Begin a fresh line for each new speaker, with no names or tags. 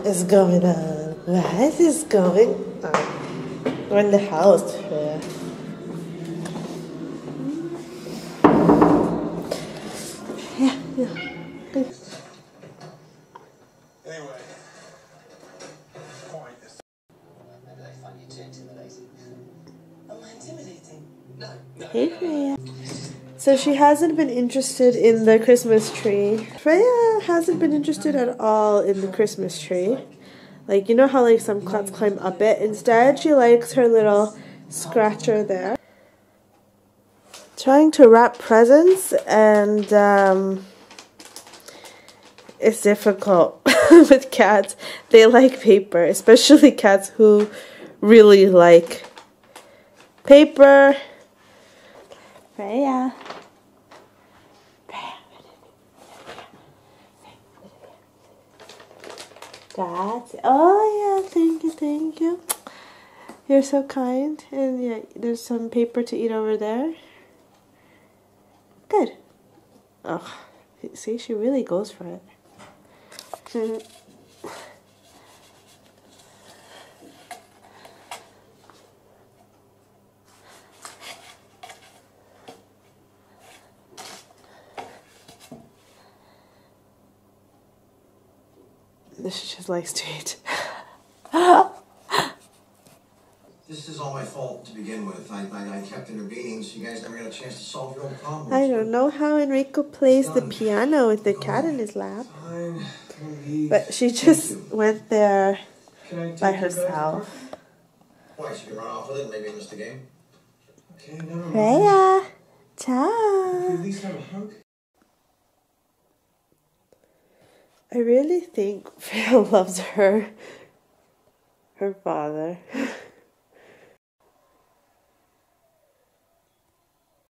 What's going on? What is going on? We're in the house. Yeah.
Anyway.
Maybe they find you too intimidating. Am I intimidating? No.
Hey, Freyja. So she hasn't been interested in the Christmas tree. Freyja hasn't been interested at all in the Christmas tree. Like, you know how like some cats climb up it? Instead, she likes her little scratcher there. Trying to wrap presents, and it's difficult with cats. They like paper, especially cats who really like paper. Freyja. That's, oh yeah, thank you. You're so kind. And yeah, there's some paper to eat over there. Good. Oh, see, she really goes for it. She just likes to eat.
This is all my fault to begin with. I kept intervening, so you guys never got a chance to solve your own problems.
I don't know how Enrico plays the piano with the cat in his lap.
Fine.
But she just went there by herself.
Why, she can run off with it and maybe miss the game? Okay, never mind.
Freyja, ciao.
At least have a hug.
I really think Freyja loves her father.